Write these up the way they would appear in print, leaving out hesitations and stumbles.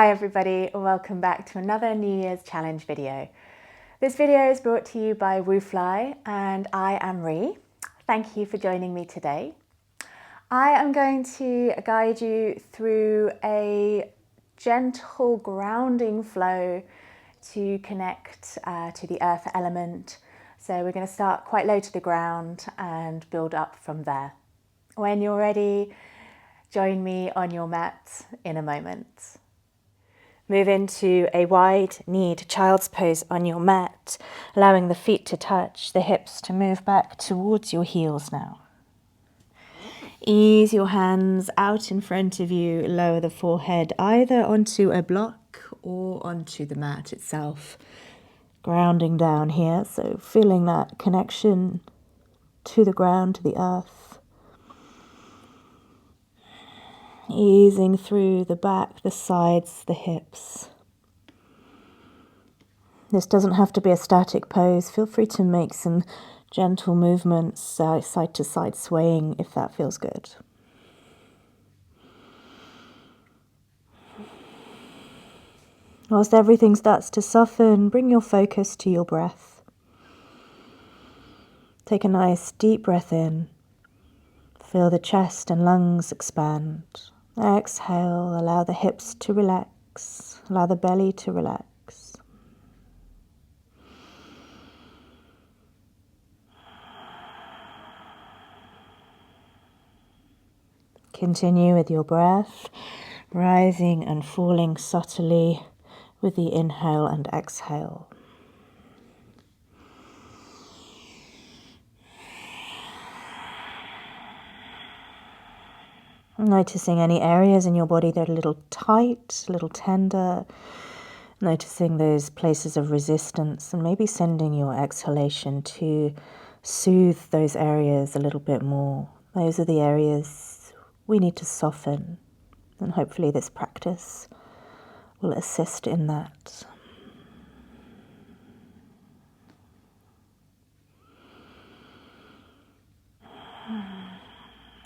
Hi everybody, welcome back to another New Year's Challenge video. This video is brought to you by WUUFLY and I am Ree. Thank you for joining me today. I am going to guide you through a gentle grounding flow to connect to the earth element. So we're going to start quite low to the ground and build up from there. When you're ready, join me on your mat in a moment. Move into a wide-kneed child's pose on your mat, allowing the feet to touch, the hips to move back towards your heels now. Ease your hands out in front of you, lower the forehead either onto a block or onto the mat itself. Grounding down here, so feeling that connection to the ground, to the earth. Easing through the back, the sides, the hips. This doesn't have to be a static pose. Feel free to make some gentle movements, side to side swaying if that feels good. Whilst everything starts to soften, bring your focus to your breath. Take a nice deep breath in. Feel the chest and lungs expand. Exhale, allow the hips to relax, allow the belly to relax. Continue with your breath, rising and falling subtly with the inhale and exhale. Noticing any areas in your body that are a little tight, a little tender. Noticing those places of resistance and maybe sending your exhalation to soothe those areas a little bit more. Those are the areas we need to soften, and hopefully this practice will assist in that.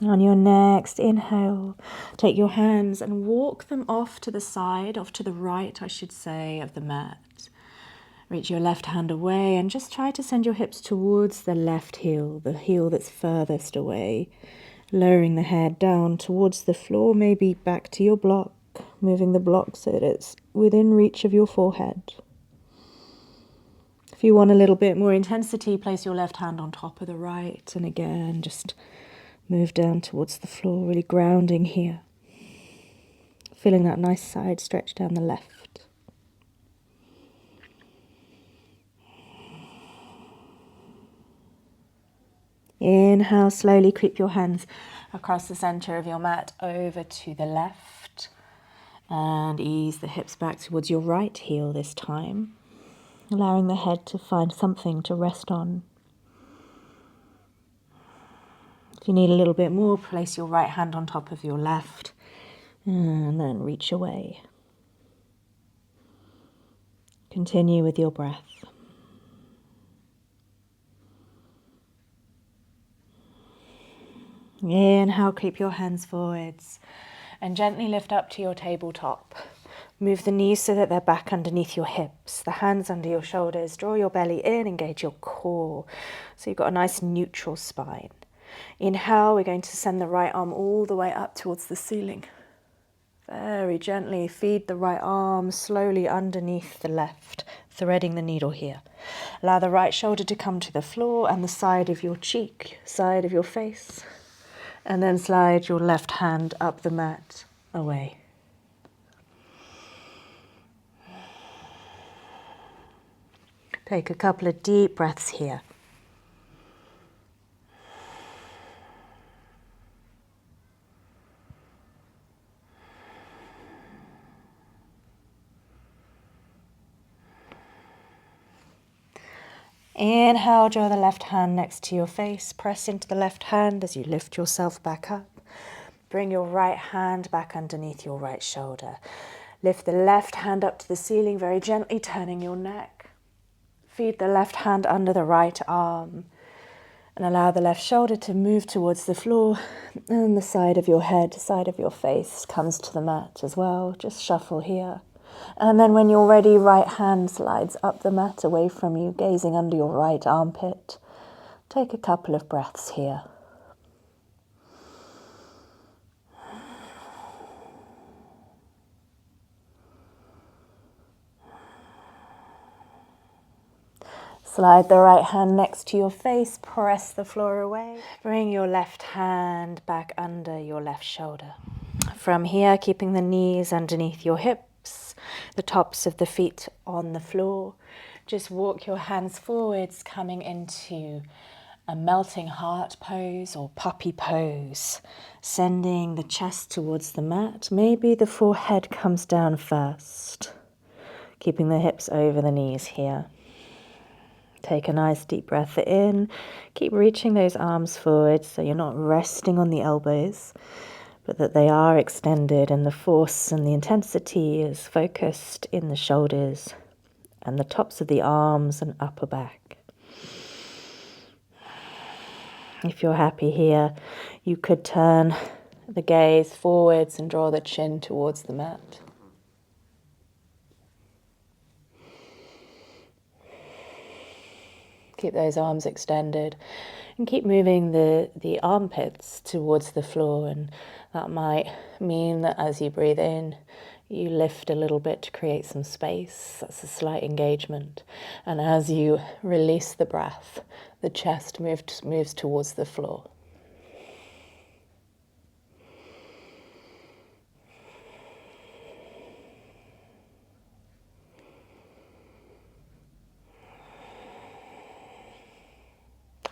On your next inhale, take your hands and walk them off to the side, off to the right, I should say, of the mat. Reach your left hand away and just try to send your hips towards the left heel, the heel that's furthest away. Lowering the head down towards the floor, maybe back to your block, moving the block so that it's within reach of your forehead. If you want a little bit more intensity, place your left hand on top of the right, and again, just move down towards the floor, really grounding here. Feeling that nice side stretch down the left. Inhale, slowly creep your hands across the center of your mat over to the left. And ease the hips back towards your right heel this time. Allowing the head to find something to rest on. If you need a little bit more, place your right hand on top of your left and then reach away. Continue with your breath. Inhale, creep your hands forwards and gently lift up to your tabletop. Move the knees so that they're back underneath your hips, the hands under your shoulders. Draw your belly in, engage your core so you've got a nice neutral spine. Inhale, we're going to send the right arm all the way up towards the ceiling. Very gently feed the right arm slowly underneath the left, threading the needle here. Allow the right shoulder to come to the floor and the side of your cheek, side of your face. And then slide your left hand up the mat away. Take a couple of deep breaths here. Inhale, draw the left hand next to your face. Press into the left hand as you lift yourself back up. Bring your right hand back underneath your right shoulder. Lift the left hand up to the ceiling, very gently turning your neck. Feed the left hand under the right arm. And allow the left shoulder to move towards the floor. And the side of your head, side of your face comes to the mat as well. Just shuffle here. And then when you're ready, right hand slides up the mat away from you, gazing under your right armpit. Take a couple of breaths here. Slide the right hand next to your face, press the floor away. Bring your left hand back under your left shoulder. From here, keeping the knees underneath your hips, the tops of the feet on the floor. Just walk your hands forwards, coming into a melting heart pose or puppy pose. Sending the chest towards the mat. Maybe the forehead comes down first. Keeping the hips over the knees here. Take a nice deep breath in. Keep reaching those arms forward so you're not resting on the elbows, but that they are extended and the force and the intensity is focused in the shoulders and the tops of the arms and upper back. If you're happy here, you could turn the gaze forwards and draw the chin towards the mat. Keep those arms extended and keep moving the armpits towards the floor, and that might mean that as you breathe in, you lift a little bit to create some space. That's a slight engagement. And as you release the breath, the chest moves towards the floor.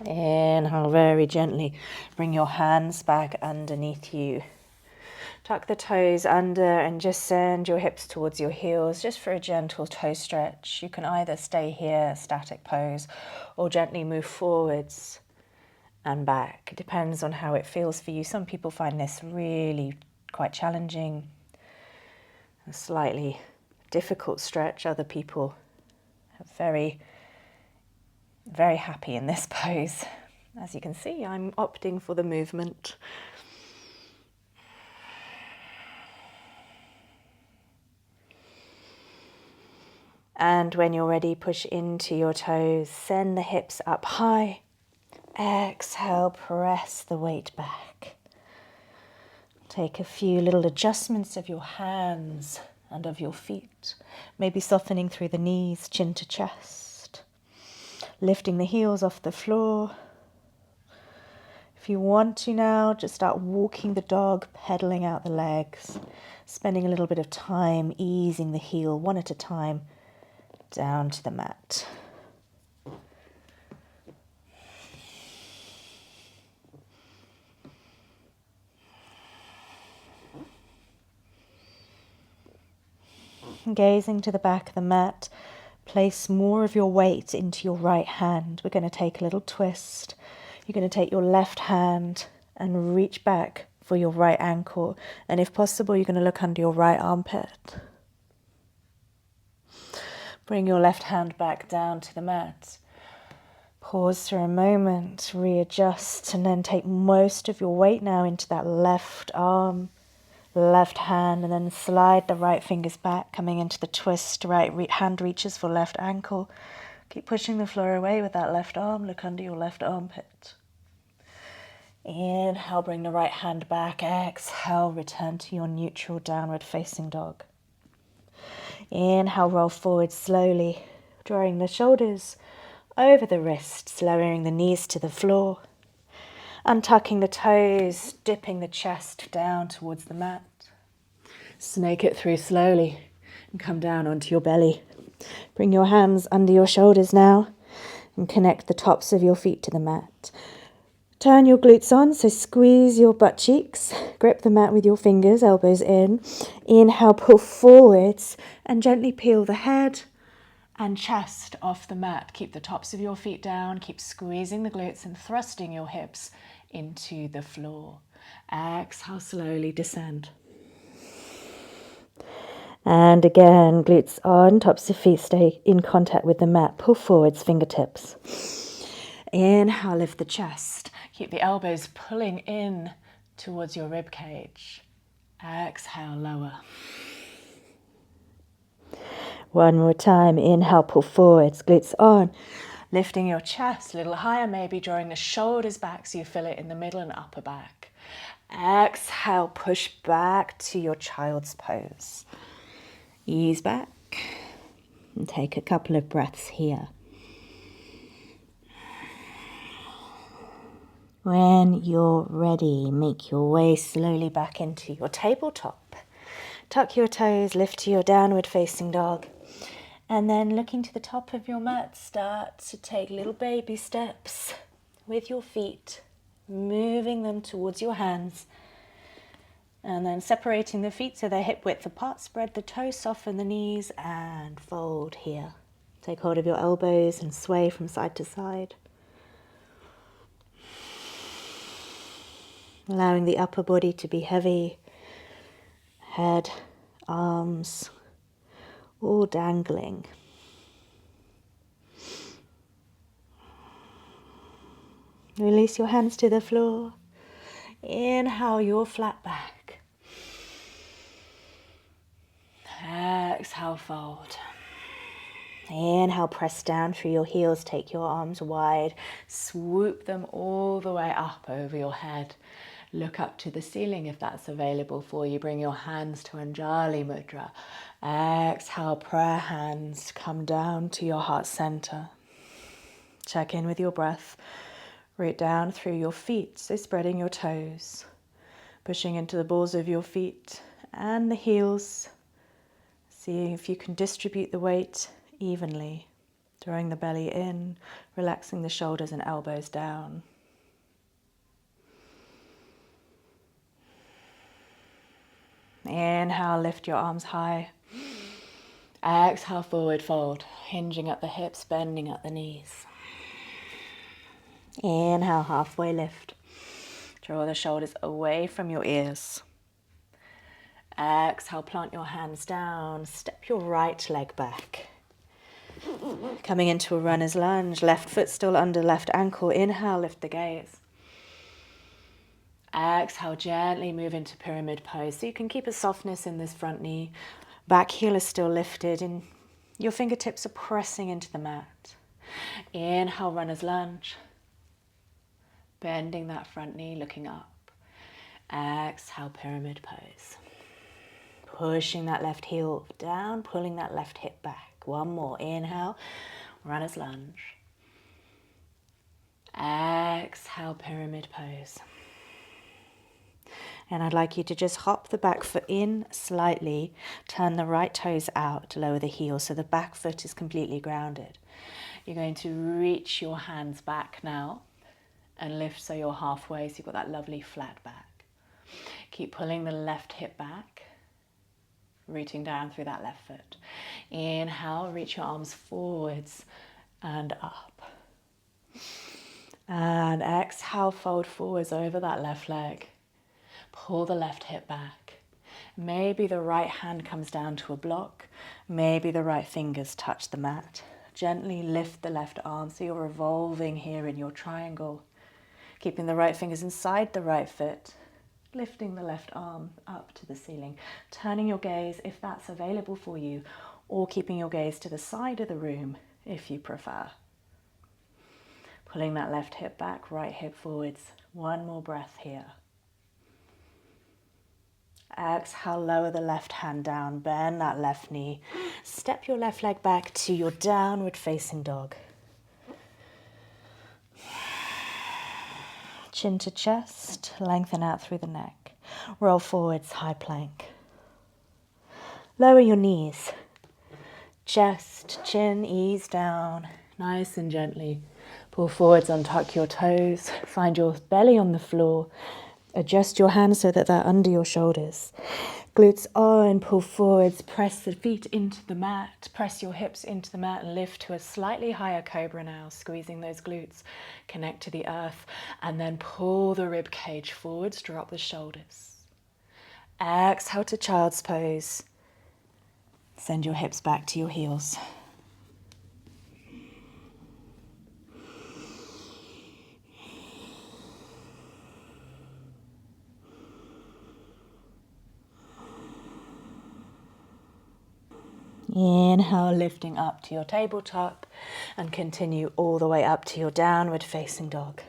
Inhale very gently. Bring your hands back underneath you. Tuck the toes under and just send your hips towards your heels just for a gentle toe stretch. You can either stay here, static pose, or gently move forwards and back. It depends on how it feels for you. Some people find this really quite challenging, a slightly difficult stretch. Other people are very happy in this pose. As you can see, I'm opting for the movement. And when you're ready, push into your toes, send the hips up high. Exhale, press the weight back. Take a few little adjustments of your hands and of your feet, maybe softening through the knees, chin to chest. Lifting the heels off the floor. If you want to now, just start walking the dog, pedaling out the legs, spending a little bit of time easing the heel one at a time down to the mat. Gazing to the back of the mat, place more of your weight into your right hand. We're going to take a little twist. You're going to take your left hand and reach back for your right ankle. And if possible, you're going to look under your right armpit. Bring your left hand back down to the mat. Pause for a moment, readjust, and then take most of your weight now into that left arm, left hand, and then slide the right fingers back, coming into the twist. Right hand reaches for left ankle. Keep pushing the floor away with that left arm. Look under your left armpit. Inhale, bring the right hand back. Exhale, return to your neutral downward facing dog. Inhale, roll forward slowly, drawing the shoulders over the wrists, lowering the knees to the floor. Untucking the toes, dipping the chest down towards the mat. Snake it through slowly and come down onto your belly. Bring your hands under your shoulders now and connect the tops of your feet to the mat. Turn your glutes on, so squeeze your butt cheeks. Grip the mat with your fingers, elbows in. Inhale, pull forwards and gently peel the head and chest off the mat. Keep the tops of your feet down. Keep squeezing the glutes and thrusting your hips into the floor. Exhale, slowly descend. And again, glutes on, tops of feet stay in contact with the mat. Pull forwards, fingertips. Inhale, lift the chest. Keep the elbows pulling in towards your rib cage. Exhale, lower. One more time. Inhale, pull forwards, glutes on. Lifting your chest a little higher, maybe drawing the shoulders back so you feel it in the middle and upper back. Exhale, push back to your child's pose. Ease back and take a couple of breaths here. When you're ready, make your way slowly back into your tabletop. Tuck your toes, lift to your downward facing dog. And then looking to the top of your mat, start to take little baby steps with your feet, moving them towards your hands. And then separating the feet so they're hip width apart, spread the toes, soften the knees and fold here. Take hold of your elbows and sway from side to side. Allowing the upper body to be heavy, head, arms, all dangling. Release your hands to the floor. Inhale your flat back. Exhale, fold. Inhale, press down through your heels. Take your arms wide. Swoop them all the way up over your head. Look up to the ceiling if that's available for you. Bring your hands to Untitled Mudra. Exhale, prayer hands. Come down to your heart center. Check in with your breath. Root down through your feet. So spreading your toes. Pushing into the balls of your feet and the heels. Seeing if you can distribute the weight evenly. Drawing the belly in. Relaxing the shoulders and elbows down. Inhale, lift your arms high. Exhale, forward fold. Hinging at the hips, bending at the knees. Inhale, halfway lift. Draw the shoulders away from your ears. Exhale, plant your hands down. Step your right leg back. Coming into a runner's lunge. Left foot still under left ankle. Inhale, lift the gaze. Exhale, gently move into pyramid pose. So you can keep a softness in this front knee. Back heel is still lifted and your fingertips are pressing into the mat. Inhale, runner's lunge. Bending that front knee, looking up. Exhale, pyramid pose. Pushing that left heel down, pulling that left hip back. One more. Inhale, runner's lunge. Exhale, pyramid pose. And I'd like you to just hop the back foot in slightly, turn the right toes out, lower the heel so the back foot is completely grounded. You're going to reach your hands back now and lift so you're halfway, so you've got that lovely flat back. Keep pulling the left hip back, rooting down through that left foot. Inhale, reach your arms forwards and up. And exhale, fold forwards over that left leg. Pull the left hip back. Maybe the right hand comes down to a block. Maybe the right fingers touch the mat. Gently lift the left arm so you're revolving here in your triangle. Keeping the right fingers inside the right foot. Lifting the left arm up to the ceiling. Turning your gaze if that's available for you, or keeping your gaze to the side of the room if you prefer. Pulling that left hip back, right hip forwards. One more breath here. Exhale, lower the left hand down, bend that left knee. Step your left leg back to your downward facing dog. Chin to chest, lengthen out through the neck. Roll forwards, high plank. Lower your knees. Chest, chin, ease down, nice and gently. Pull forwards, untuck your toes. Find your belly on the floor. Adjust your hands so that they're under your shoulders. Glutes on, pull forwards, press the feet into the mat, press your hips into the mat and lift to a slightly higher cobra now, squeezing those glutes, connect to the earth, and then pull the rib cage forwards, drop the shoulders. Exhale to child's pose. Send your hips back to your heels. Inhale, lifting up to your tabletop, and continue all the way up to your downward facing dog.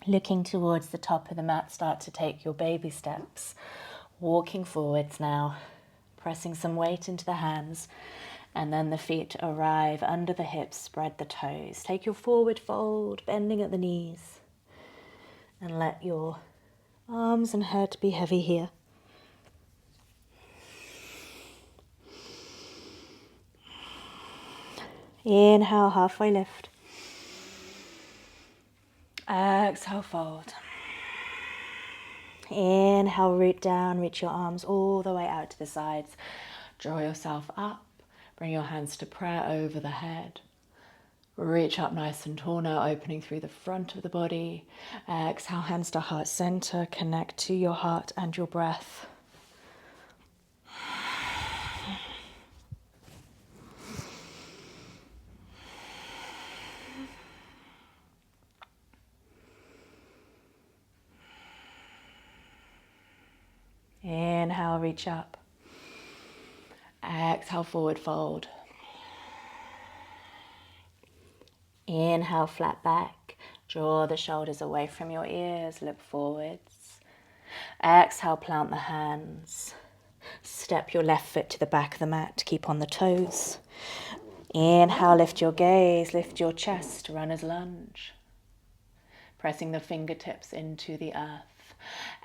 Looking towards the top of the mat, start to take your baby steps. Walking forwards now, pressing some weight into the hands, and then the feet arrive under the hips, spread the toes. Take your forward fold, bending at the knees, and let your arms and head be heavy here. Inhale, halfway lift. Exhale, fold. Inhale, root down, reach your arms all the way out to the sides. Draw yourself up, bring your hands to prayer over the head. Reach up nice and tall now, opening through the front of the body. Exhale, hands to heart center, connect to your heart and your breath. Inhale, reach up. Exhale, forward fold. Inhale, flat back. Draw the shoulders away from your ears, look forwards. Exhale, plant the hands. Step your left foot to the back of the mat, keep on the toes. Inhale, lift your gaze, lift your chest, runner's lunge. Pressing the fingertips into the earth.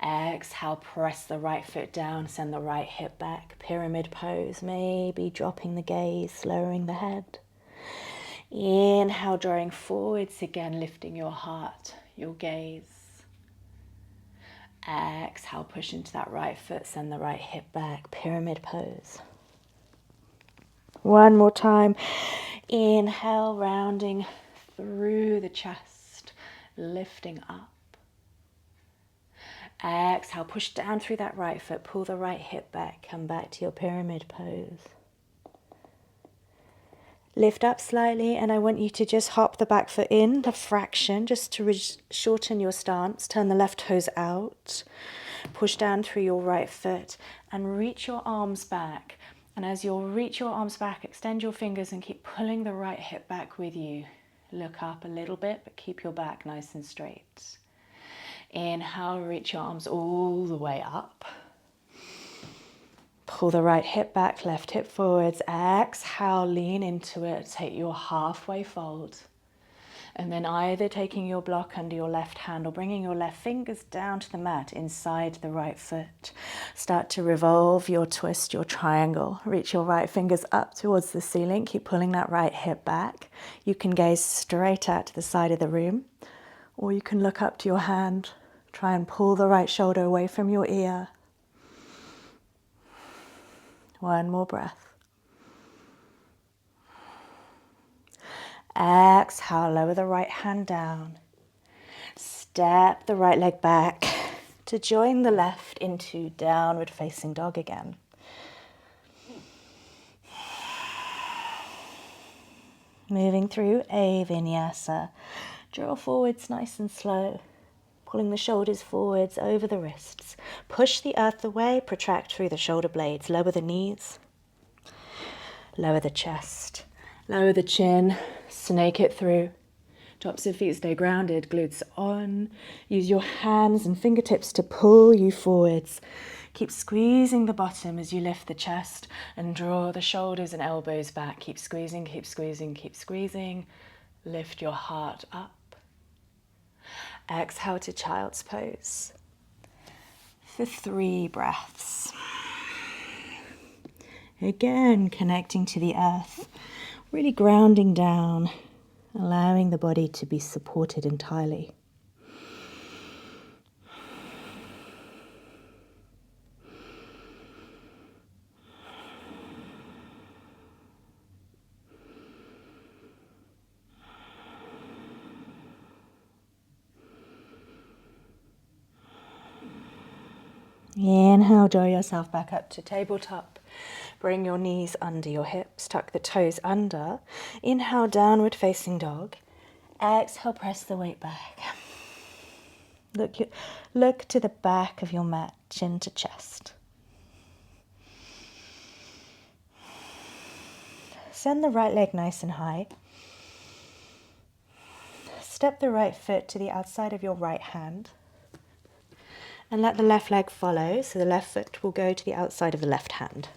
Exhale, press the right foot down, send the right hip back, pyramid pose, maybe dropping the gaze, lowering the head. Inhale, drawing forwards again, lifting your heart, your gaze. Exhale, push into that right foot, send the right hip back, pyramid pose. One more time. Inhale, rounding through the chest, lifting up. Exhale, push down through that right foot, pull the right hip back, come back to your pyramid pose. Lift up slightly, and I want you to just hop the back foot in, a fraction, just to shorten your stance. Turn the left toes out, push down through your right foot, and reach your arms back. And as you reach your arms back, extend your fingers and keep pulling the right hip back with you. Look up a little bit, but keep your back nice and straight. Inhale, reach your arms all the way up. Pull the right hip back, left hip forwards. Exhale, lean into it. Take your halfway fold. And then either taking your block under your left hand or bringing your left fingers down to the mat inside the right foot. Start to revolve your twist, your triangle. Reach your right fingers up towards the ceiling. Keep pulling that right hip back. You can gaze straight out to the side of the room, or you can look up to your hand. Try and pull the right shoulder away from your ear. One more breath. Exhale, lower the right hand down. Step the right leg back to join the left into downward facing dog again. Moving through a vinyasa. Draw forwards nice and slow. Pulling the shoulders forwards over the wrists. Push the earth away, protract through the shoulder blades. Lower the knees. Lower the chest. Lower the chin. Snake it through. Tops of feet stay grounded, glutes on. Use your hands and fingertips to pull you forwards. Keep squeezing the bottom as you lift the chest and draw the shoulders and elbows back. Keep squeezing, keep squeezing, keep squeezing. Lift your heart up. Exhale to child's pose for 3 breaths. Again, connecting to the earth, really grounding down, allowing the body to be supported entirely. Inhale, draw yourself back up to tabletop. Bring your knees under your hips, tuck the toes under. Inhale, downward facing dog. Exhale, press the weight back. Look to the back of your mat, chin to chest. Send the right leg nice and high. Step the right foot to the outside of your right hand. And let the left leg follow, so the left foot will go to the outside of the left hand.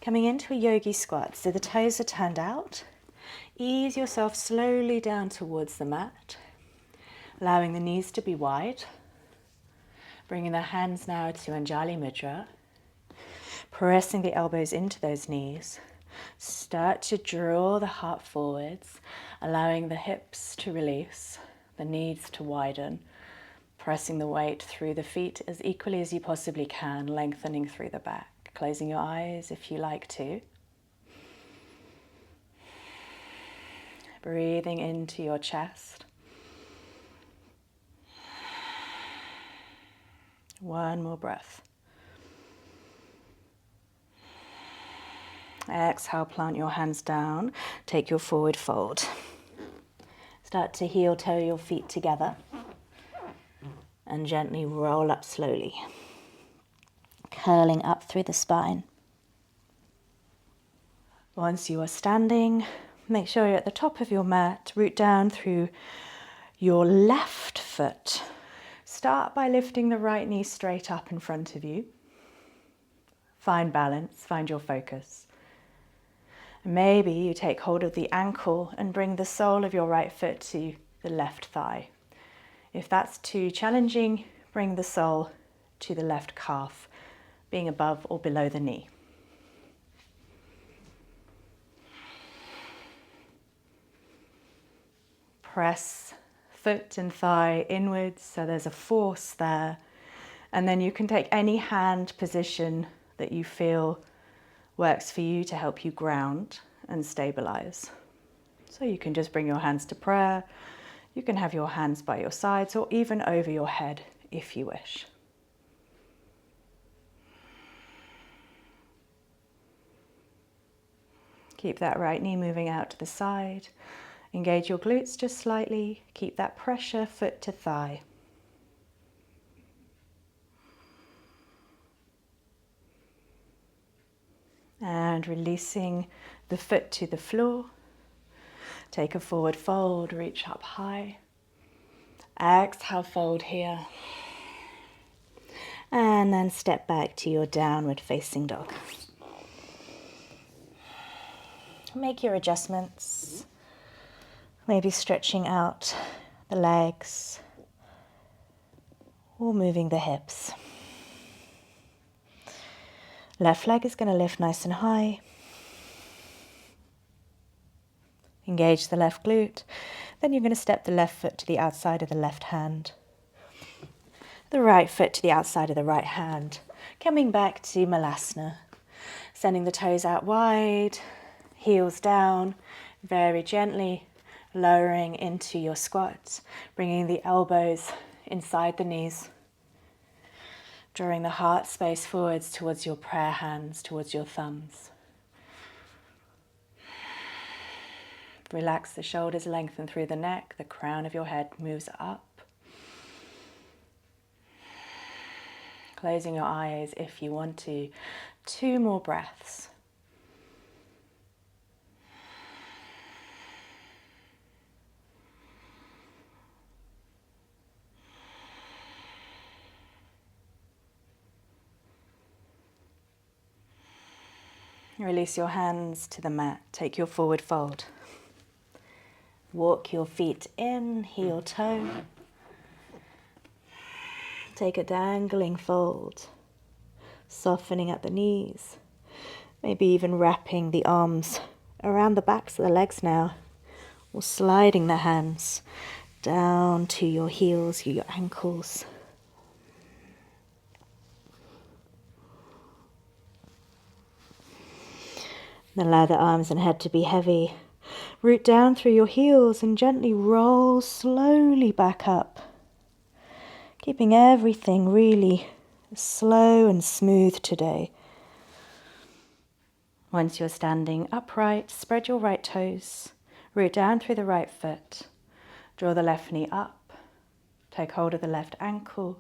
Coming into a yogi squat, so the toes are turned out. Ease yourself slowly down towards the mat, allowing the knees to be wide. Bringing the hands now to Untitled Mudra, pressing the elbows into those knees. Start to draw the heart forwards, allowing the hips to release, the knees to widen, pressing the weight through the feet as equally as you possibly can, lengthening through the back. Closing your eyes if you like to. Breathing into your chest. One more breath. Exhale, plant your hands down. Take your forward fold. Start to heel toe your feet together. And gently roll up slowly. Curling up through the spine. Once you are standing, make sure you're at the top of your mat. Root down through your left foot. Start by lifting the right knee straight up in front of you. Find balance, find your focus. Maybe you take hold of the ankle and bring the sole of your right foot to the left thigh. If that's too challenging, bring the sole to the left calf, being above or below the knee. Press foot and thigh inwards, so there's a force there. And then you can take any hand position that you feel works for you to help you ground and stabilize. So you can just bring your hands to prayer. You can have your hands by your sides or even over your head if you wish. Keep that right knee moving out to the side. Engage your glutes just slightly. Keep that pressure foot to thigh. And releasing the foot to the floor. Take a forward fold, reach up high. Exhale, fold here. And then step back to your downward facing dog. Make your adjustments. Maybe stretching out the legs or moving the hips. Left leg is going to lift nice and high. Engage the left glute. Then you're going to step the left foot to the outside of the left hand. The right foot to the outside of the right hand. Coming back to Malasana. Sending the toes out wide, heels down, very gently lowering into your squat. Bringing the elbows inside the knees. Drawing the heart space forwards towards your prayer hands, towards your thumbs. Relax the shoulders, lengthen through the neck, the crown of your head moves up. Closing your eyes if you want to. 2 more breaths. Release your hands to the mat. Take your forward fold. Walk your feet in, heel toe. Take a dangling fold, softening at the knees. Maybe even wrapping the arms around the backs of the legs now, or sliding the hands down to your heels, your ankles. And allow the arms and head to be heavy. Root down through your heels and gently roll slowly back up. Keeping everything really slow and smooth today. Once you're standing upright, spread your right toes. Root down through the right foot. Draw the left knee up, take hold of the left ankle,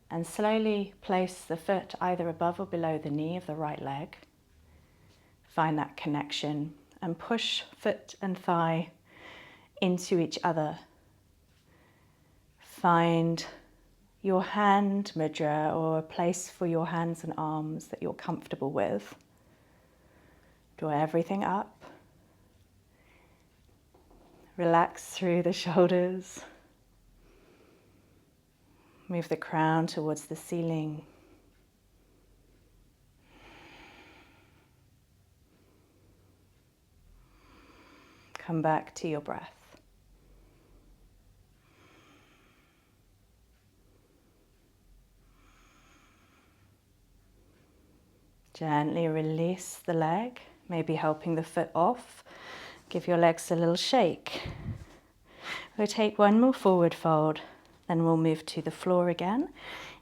and slowly place the foot either above or below the knee of the right leg. Find that connection and push foot and thigh into each other. Find your hand mudra, or a place for your hands and arms that you're comfortable with. Draw everything up. Relax through the shoulders. Move the crown towards the ceiling. Come back to your breath. Gently release the leg, maybe helping the foot off. Give your legs a little shake. We'll take one more forward fold, then we'll move to the floor again.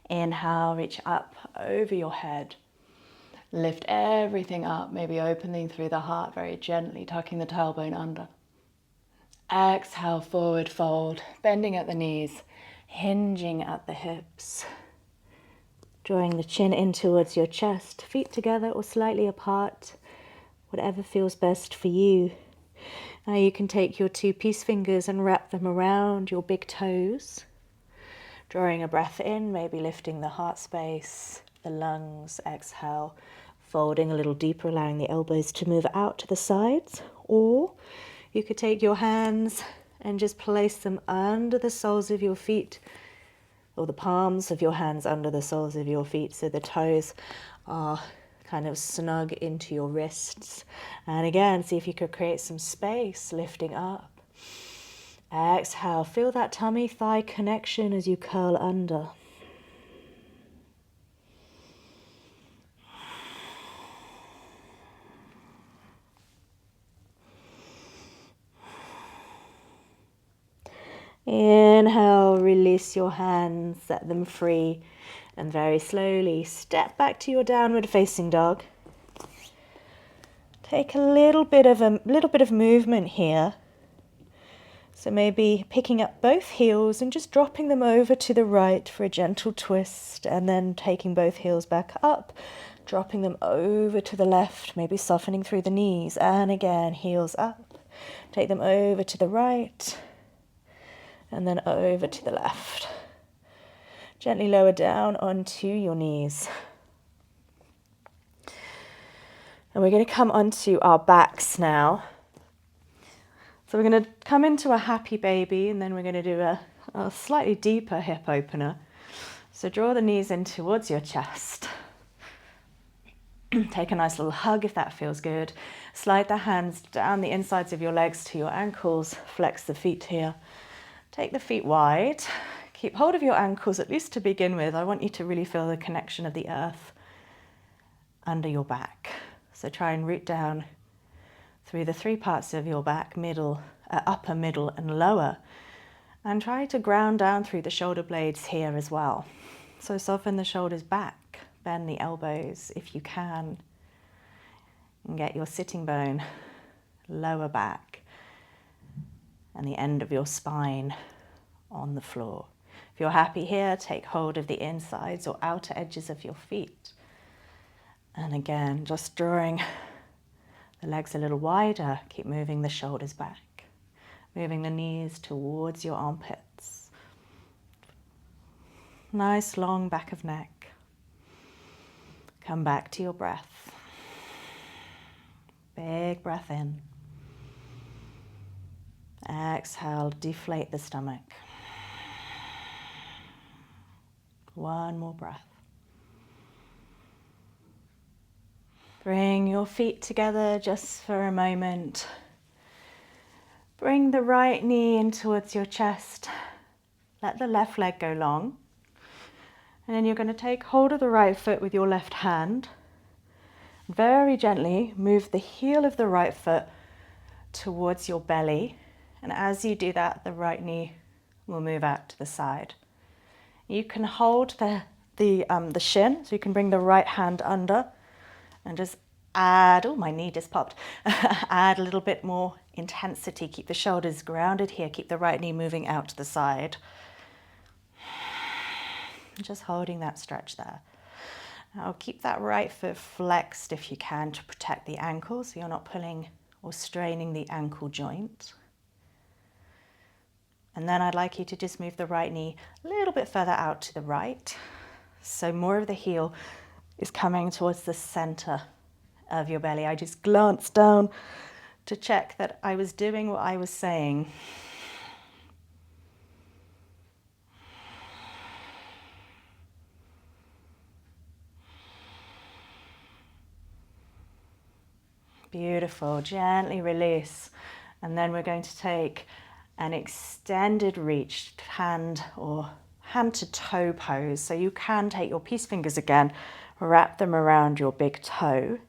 Inhale, reach up over your head. Lift everything up, maybe opening through the heart very gently, tucking the tailbone under. Exhale, forward fold, bending at the knees, hinging at the hips. Drawing the chin in towards your chest, feet together or slightly apart, whatever feels best for you. Now you can take your two peace fingers and wrap them around your big toes. Drawing a breath in, maybe lifting the heart space, the lungs, exhale, folding a little deeper, allowing the elbows to move out to the sides. Or you could take your hands and just place them under the soles of your feet, or the palms of your hands under the soles of your feet, so the toes are kind of snug into your wrists. And again, see if you could create some space, lifting up. Exhale, feel that tummy-thigh connection as you curl under. Inhale, release your hands, set them free, and very slowly step back to your downward facing dog. Take a little bit of movement here. So maybe picking up both heels and just dropping them over to the right for a gentle twist, and then taking both heels back up, dropping them over to the left, maybe softening through the knees, and again, heels up. Take them over to the right, and then over to the left. Gently lower down onto your knees. And we're going to come onto our backs now. So we're going to come into a happy baby, and then we're going to do a slightly deeper hip opener. So draw the knees in towards your chest. Take a nice little hug if that feels good. Slide the hands down the insides of your legs to your ankles. Flex the feet here. Take the feet wide. Keep hold of your ankles, at least to begin with. I want you to really feel the connection of the earth under your back. So try and root down through the three parts of your back, upper, middle, and lower. And try to ground down through the shoulder blades here as well. So soften the shoulders back, bend the elbows if you can, and get your sitting bone lower back and the end of your spine on the floor. If you're happy here, take hold of the insides or outer edges of your feet. And again, just drawing the legs a little wider, keep moving the shoulders back, moving the knees towards your armpits. Nice long back of neck. Come back to your breath. Big breath in. Exhale, deflate the stomach. One more breath. Bring your feet together just for a moment. Bring the right knee in towards your chest. Let the left leg go long. And then you're going to take hold of the right foot with your left hand. Very gently move the heel of the right foot towards your belly. And as you do that, the right knee will move out to the side. You can hold the shin, so you can bring the right hand under and just add, oh, my knee just popped, add a little bit more intensity. Keep the shoulders grounded here. Keep the right knee moving out to the side. Just holding that stretch there. Now keep that right foot flexed if you can to protect the ankle so you're not pulling or straining the ankle joint. And then I'd like you to just move the right knee a little bit further out to the right. So more of the heel is coming towards the center of your belly. I just glanced down to check that I was doing what I was saying. Beautiful. Gently release. And then we're going to take an extended reached hand or hand to toe pose. So you can take your peace fingers again, wrap them around your big toe.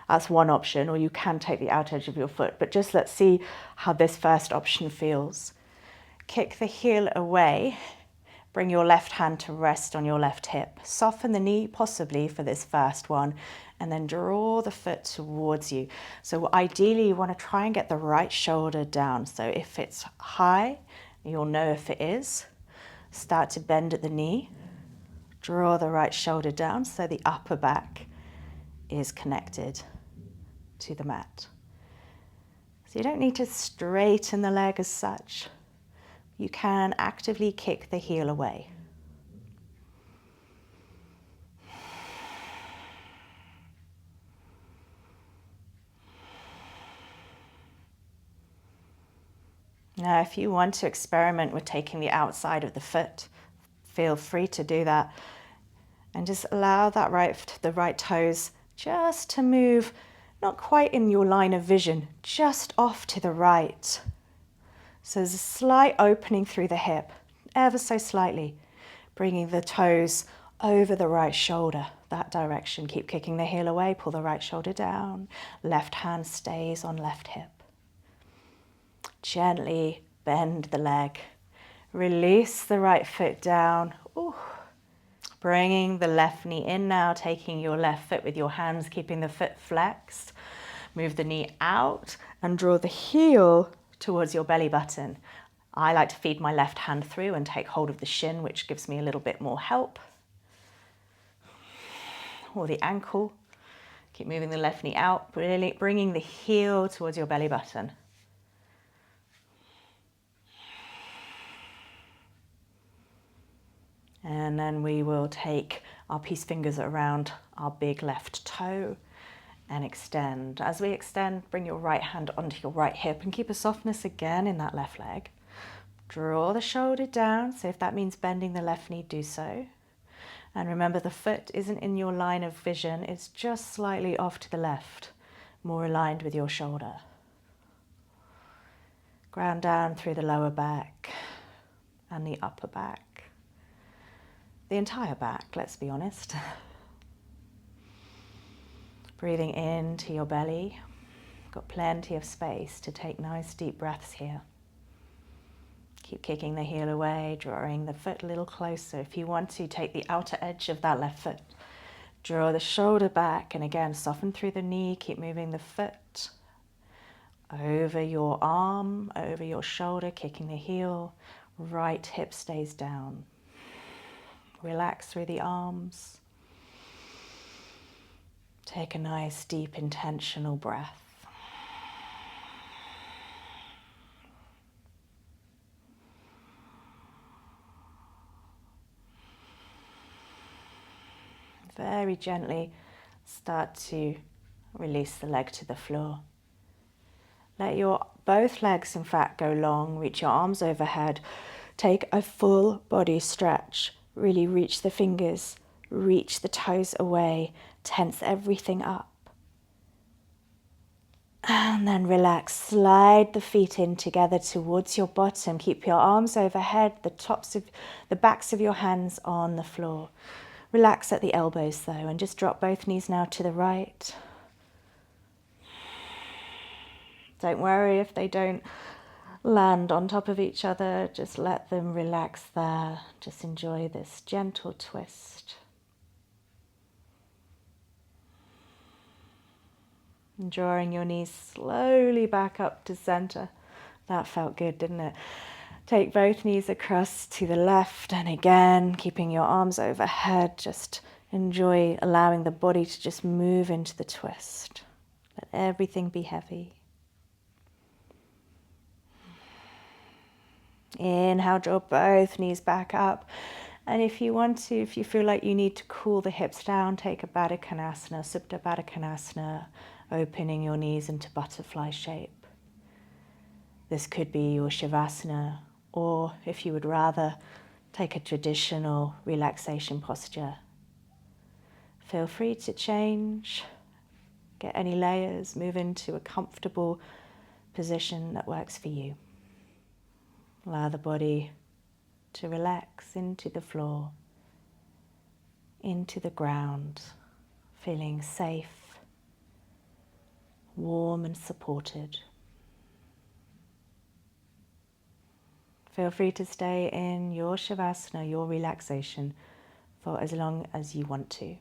That's one option, or you can take the outer edge of your foot. But just let's see how this first option feels. Kick the heel away. Bring your left hand to rest on your left hip. Soften the knee possibly for this first one, and then draw the foot towards you. So ideally you want to try and get the right shoulder down. So if it's high, you'll know if it is. Start to bend at the knee. Draw the right shoulder down so the upper back is connected to the mat. So you don't need to straighten the leg as such. You can actively kick the heel away. Now, if you want to experiment with taking the outside of the foot, feel free to do that. And just allow that the right toes just to move, not quite in your line of vision, just off to the right. So there's a slight opening through the hip, ever so slightly, bringing the toes over the right shoulder, that direction. Keep kicking the heel away, pull the right shoulder down. Left hand stays on left hip. Gently bend the leg. Release the right foot down. Ooh. Bringing the left knee in now, taking your left foot with your hands, keeping the foot flexed. Move the knee out and draw the heel towards your belly button. I like to feed my left hand through and take hold of the shin, which gives me a little bit more help. Or the ankle. Keep moving the left knee out, really bringing the heel towards your belly button. And then we will take our peace fingers around our big left toe and extend. As we extend, bring your right hand onto your right hip and keep a softness again in that left leg. Draw the shoulder down, so if that means bending the left knee, do so. And remember, the foot isn't in your line of vision, it's just slightly off to the left, more aligned with your shoulder. Ground down through the lower back and the upper back. The entire back, let's be honest. Breathing into your belly. Got plenty of space to take nice deep breaths here. Keep kicking the heel away, drawing the foot a little closer. If you want to, take the outer edge of that left foot. Draw the shoulder back, and again, soften through the knee. Keep moving the foot over your arm, over your shoulder, kicking the heel. Right hip stays down. Relax through the arms. Take a nice, deep, intentional breath. Very gently start to release the leg to the floor. Let your both legs, in fact, go long. Reach your arms overhead. Take a full body stretch. Really reach the fingers, reach the toes away, tense everything up. And then relax, slide the feet in together towards your bottom. Keep your arms overhead, the backs of your hands on the floor. Relax at the elbows though, and just drop both knees now to the right. Don't worry if they don't land on top of each other, just let them relax there. Just enjoy this gentle twist. And drawing your knees slowly back up to center. That felt good, didn't it? Take both knees across to the left, and again, keeping your arms overhead, just enjoy allowing the body to just move into the twist. Let everything be heavy. Inhale, draw both knees back up. And if you want to, if you feel like you need to cool the hips down, take a Baddha Konasana, Supta Baddha Konasana, opening your knees into butterfly shape. This could be your Shavasana, or if you would rather, take a traditional relaxation posture. Feel free to change, get any layers, move into a comfortable position that works for you. Allow the body to relax into the floor, into the ground, feeling safe, warm and supported. Feel free to stay in your Shavasana, your relaxation, for as long as you want to.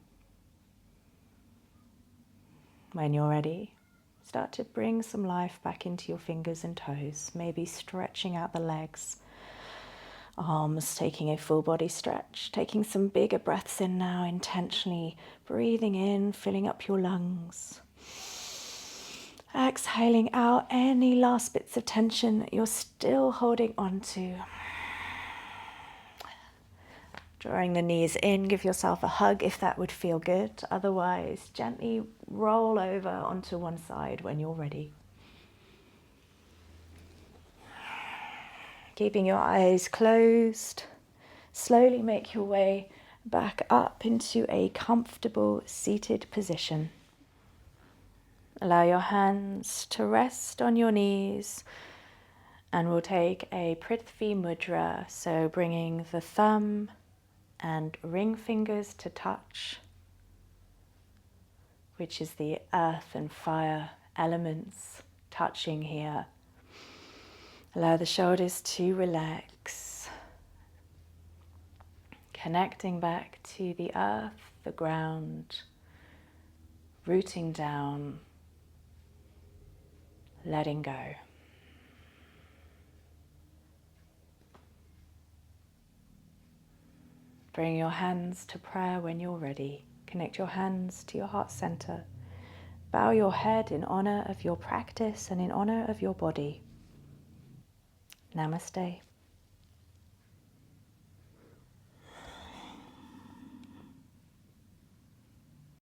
When you're ready, start to bring some life back into your fingers and toes, maybe stretching out the legs, arms, taking a full body stretch, taking some bigger breaths in now, intentionally breathing in, filling up your lungs. Exhaling out any last bits of tension that you're still holding on to. Drawing the knees in, give yourself a hug if that would feel good. Otherwise, gently roll over onto one side when you're ready. Keeping your eyes closed, slowly make your way back up into a comfortable seated position. Allow your hands to rest on your knees, and we'll take a Prithvi Mudra, so bringing the thumb and ring fingers to touch, which is the earth and fire elements touching here. Allow the shoulders to relax, connecting back to the earth, the ground, rooting down, letting go. Bring your hands to prayer when you're ready. Connect your hands to your heart center. Bow your head in honor of your practice and in honor of your body. Namaste.